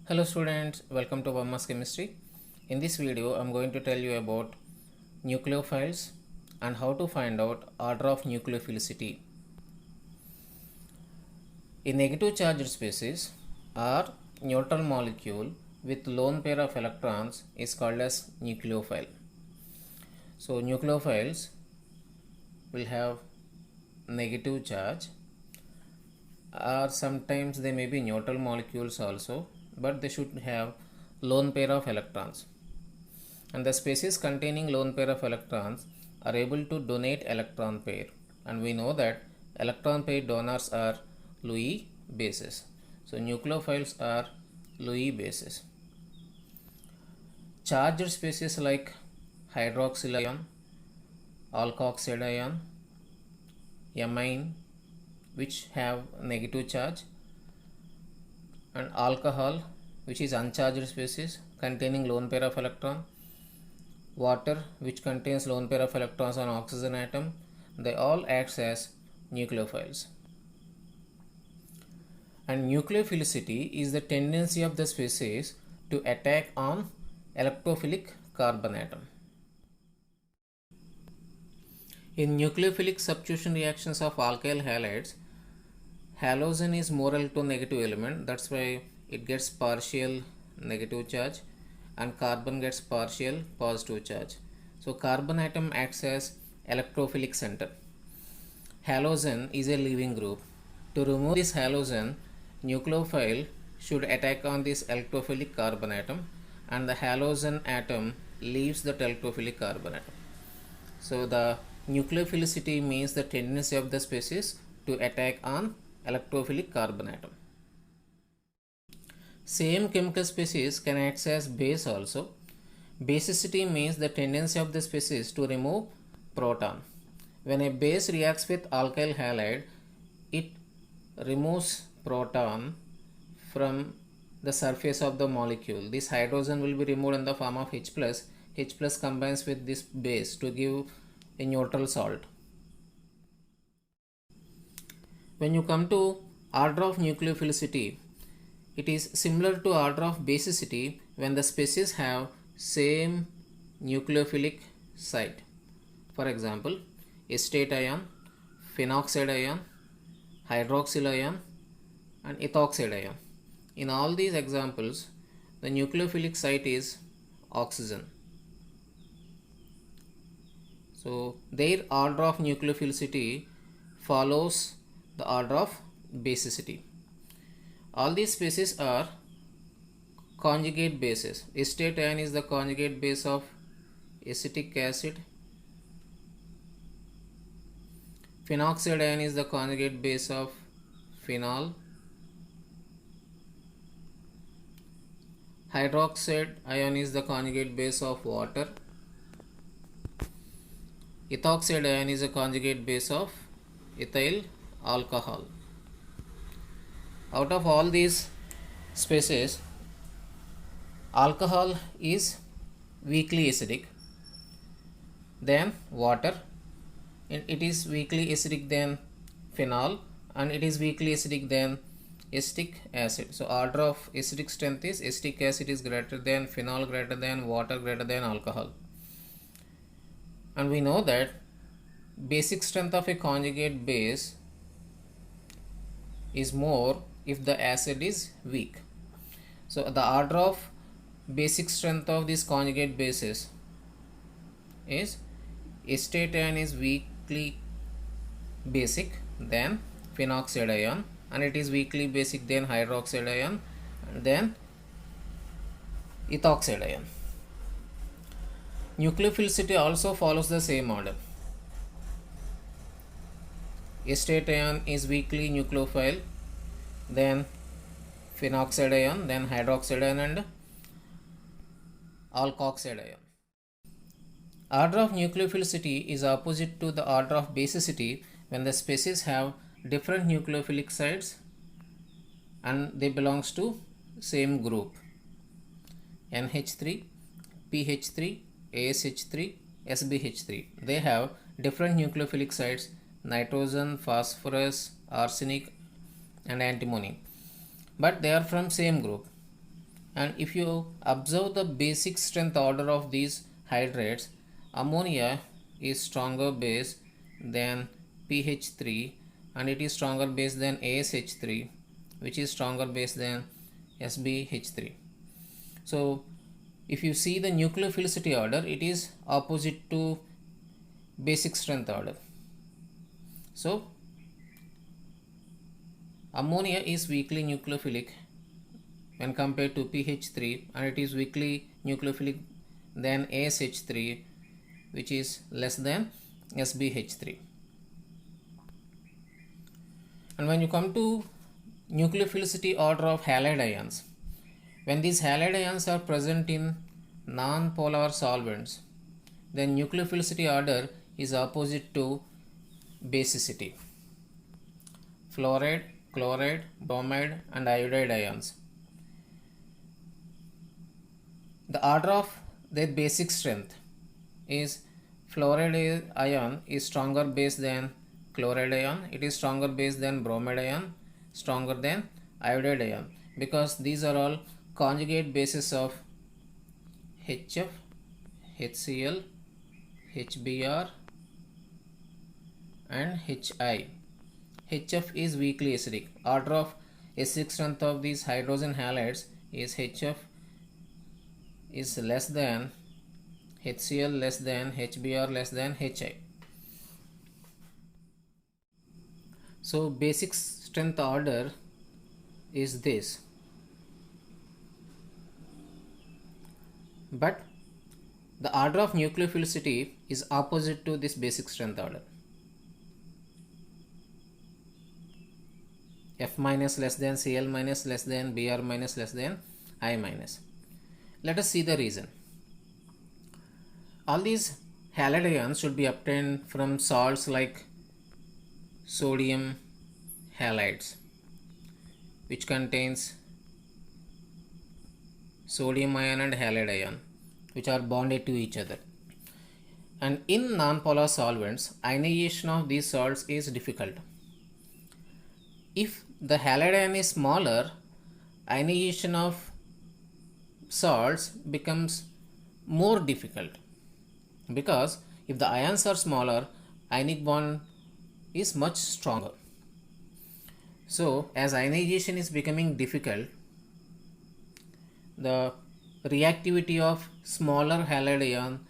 Hello students, welcome to Burma's Chemistry. In this video, I am going to tell you about nucleophiles and how to find out order of nucleophilicity. A negative charged species or neutral molecule with lone pair of electrons is called as nucleophile. So nucleophiles will have negative charge, or sometimes they may be neutral molecules also, but they should have lone pair of electrons, and the species containing lone pair of electrons are able to donate electron pair, and we know that electron pair donors are Lewis bases. So nucleophiles are Lewis bases. Charged species like hydroxyl ion, alkoxide ion, amine, which have negative charge, and alcohol, which is uncharged species containing lone pair of electron, water, which contains lone pair of electrons on oxygen atom, they all act as nucleophiles. And nucleophilicity is the tendency of the species to attack on electrophilic carbon atom. In nucleophilic substitution reactions of alkyl halides, halogen is more electronegative element, that's why it gets partial negative charge and carbon gets partial positive charge. So carbon atom acts as electrophilic center. Halogen is a leaving group. To remove this halogen, nucleophile should attack on this electrophilic carbon atom, and the halogen atom leaves the electrophilic carbon atom. So the nucleophilicity means the tendency of the species to attack on electrophilic carbon atom. Same chemical species can act as base also. Basicity means the tendency of the species to remove proton. When a base reacts with alkyl halide, it removes proton from the surface of the molecule. This hydrogen will be removed in the form of H+. H+ combines with this base to give a neutral salt. When you come to order of nucleophilicity, it is similar to order of basicity when the species have same nucleophilic site. For example, acetate ion, phenoxide ion, hydroxyl ion, and ethoxide ion. In all these examples, the nucleophilic site is oxygen. So their order of nucleophilicity follows the order of basicity. All these species are conjugate bases. Acetate ion is the conjugate base of acetic acid. Phenoxide ion is the conjugate base of phenol. Hydroxide ion is the conjugate base of water. Ethoxide ion is a conjugate base of ethyl alcohol. Out of all these species, alcohol is weakly acidic, then water, and it is weakly acidic than phenol, and it is weakly acidic than acetic acid. So order of acidic strength is acetic acid is greater than phenol, greater than water, greater than alcohol. And we know that basic strength of a conjugate base is more if the acid is weak. So the order of basic strength of these conjugate bases is acetate ion is weakly basic than phenoxide ion, and it is weakly basic than hydroxide ion, and then ethoxide ion. Nucleophilicity also follows the same order. Acetate ion is weakly nucleophile, then phenoxide ion, then hydroxide ion, and alkoxide ion. Order of nucleophilicity is opposite to the order of basicity when the species have different nucleophilic sites and they belongs to same group. NH3, PH3, ASH3, SbH3. They have different nucleophilic sites: nitrogen, phosphorus, arsenic, and antimony, but they are from same group. And if you observe the basic strength order of these hydrates, ammonia is stronger base than pH3, and it is stronger base than ASH3, which is stronger base than SbH3. So if you see the nucleophilicity order, it is opposite to basic strength order. So ammonia is weakly nucleophilic when compared to pH3, and it is weakly nucleophilic than ASH3, which is less than SbH3. And when you come to nucleophilicity order of halide ions, when these halide ions are present in non-polar solvents, then nucleophilicity order is opposite to basicity. Fluoride, chloride, bromide and iodide ions, the order of their basic strength is fluoride ion is stronger base than chloride ion, it is stronger base than bromide ion, stronger than iodide ion, because these are all conjugate bases of HF, HCl, HBr and HI. HF is weakly acidic. Order of acidic strength of these hydrogen halides is HF is less than HCl, less than HBr, less than HI. So basic strength order is this, but the order of nucleophilicity is opposite to this basic strength order. F minus less than Cl minus less than Br minus less than I minus. Let us see the reason. All these halide ions should be obtained from salts like sodium halides, which contains sodium ion and halide ion, which are bonded to each other. And in non-polar solvents, ionization of these salts is difficult. If the halide ion is smaller, ionization of salts becomes more difficult, because if the ions are smaller, ionic bond is much stronger. So as ionization is becoming difficult, the reactivity of smaller halide ion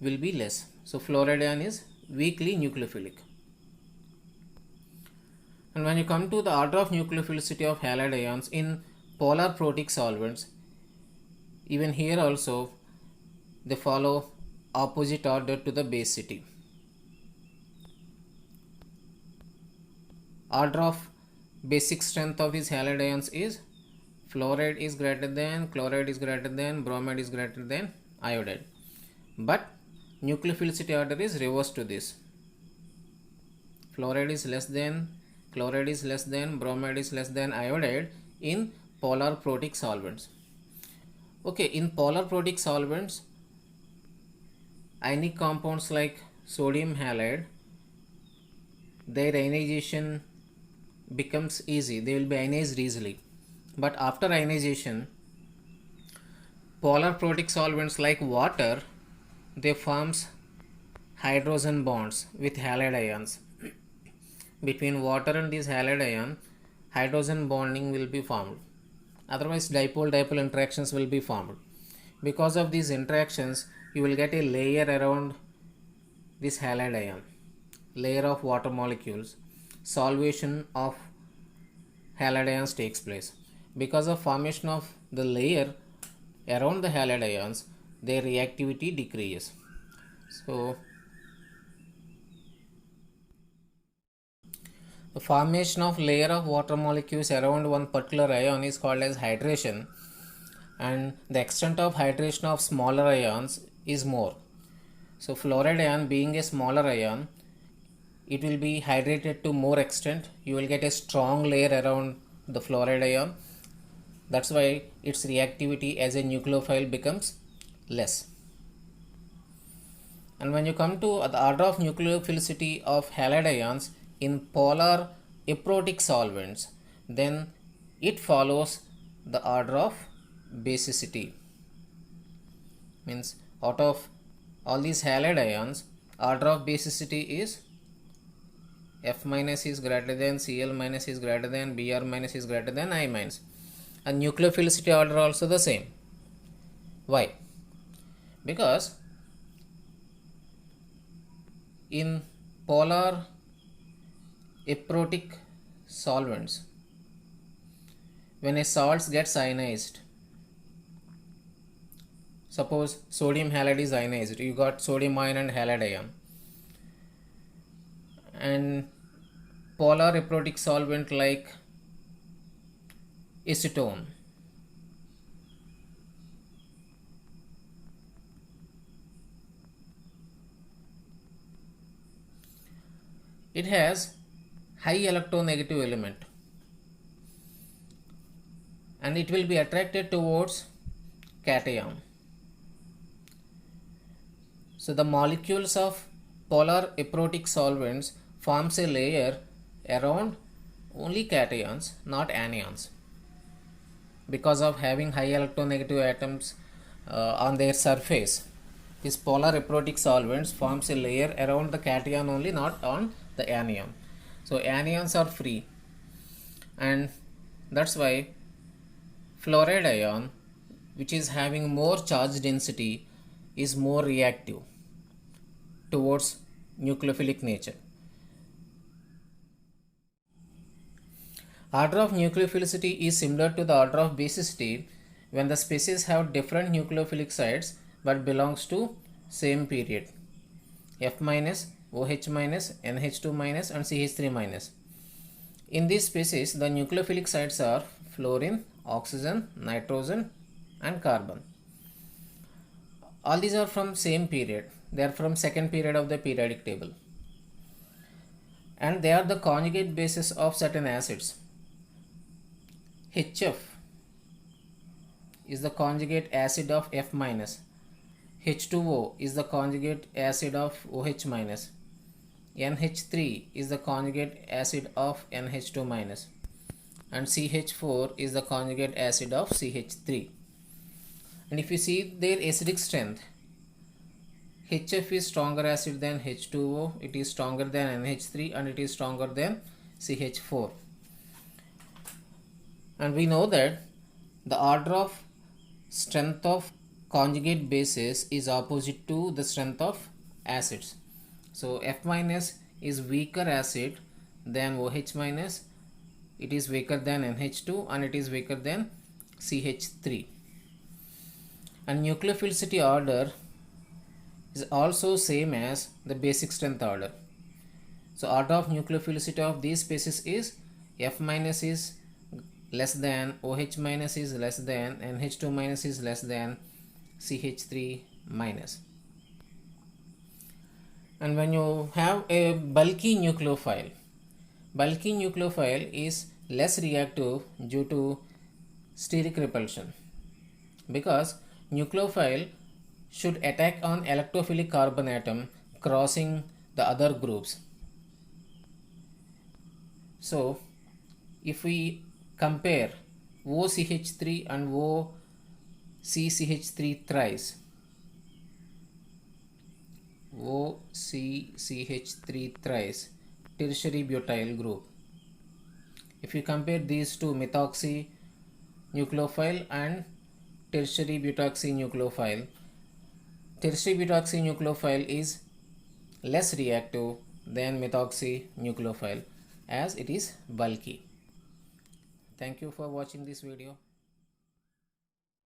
will be less. So fluoride ion is weakly nucleophilic. And when you come to the order of nucleophilicity of halide ions in polar protic solvents, even here also they follow opposite order to the basicity. Order of basic strength of these halide ions is fluoride is greater than, chloride is greater than, bromide is greater than iodide. But nucleophilicity order is reverse to this. Fluoride is less than, chloride is less than, bromide is less than iodide in polar protic solvents. Okay, in polar protic solvents, ionic compounds like sodium halide, their ionization becomes easy, they will be ionized easily. But after ionization, polar protic solvents like water, they forms hydrogen bonds with halide ions. Between water and this halide ion, hydrogen bonding will be formed. Otherwise dipole-dipole interactions will be formed. Because of these interactions, you will get a layer around this halide ion, layer of water molecules. Solvation of halide ions takes place. Because of formation of the layer around the halide ions, their reactivity decreases. So the formation of layer of water molecules around one particular ion is called as hydration, and the extent of hydration of smaller ions is more. So fluoride ion being a smaller ion, it will be hydrated to more extent. You will get a strong layer around the fluoride ion. That's why its reactivity as a nucleophile becomes less. And when you come to the order of nucleophilicity of halide ions in polar aprotic solvents, then it follows the order of basicity. Means out of all these halide ions, order of basicity is F minus is greater than, Cl minus is greater than, Br minus is greater than I minus. And nucleophilicity order also the same. Why? Because in polar aprotic solvents, when a salt gets ionized, suppose sodium halide is ionized, you got sodium ion and halide ion, and polar aprotic solvent like acetone, it has high electronegative element and it will be attracted towards cation. So the molecules of polar aprotic solvents forms a layer around only cations, not anions, because of having high electronegative atoms on their surface. These polar aprotic solvents forms a layer around the cation only, not on the anion. So anions are free, and that's why fluoride ion, which is having more charge density, is more reactive towards nucleophilic nature. Order of nucleophilicity is similar to the order of basicity when the species have different nucleophilic sites but belongs to same period, F minus, OH minus, NH2 minus and CH3 minus. In this species, the nucleophilic sites are fluorine, oxygen, nitrogen and carbon. All these are from same period. They are from second period of the periodic table. And they are the conjugate bases of certain acids. HF is the conjugate acid of F minus. H2O is the conjugate acid of OH minus. NH3 is the conjugate acid of NH2 minus. And CH4 is the conjugate acid of CH3. And if you see their acidic strength, HF is stronger acid than H2O, it is stronger than NH3 and it is stronger than CH4. And we know that the order of strength of conjugate bases is opposite to the strength of acids. So F minus is weaker acid than OH minus, it is weaker than NH2 and it is weaker than CH3. And nucleophilicity order is also same as the basic strength order. So order of nucleophilicity of these species is F minus is less than, OH minus is less than, NH2 minus is less than CH3 minus. And when you have a bulky nucleophile is less reactive due to steric repulsion, because nucleophile should attack on electrophilic carbon atom crossing the other groups. So if we compare OCH3 and OCCH3 thrice, OCCH3 thrice tertiary butyl group, if you compare these two, methoxy nucleophile and tertiary butoxy nucleophile, tertiary butoxy nucleophile is less reactive than methoxy nucleophile as it is bulky. Thank you for watching this video.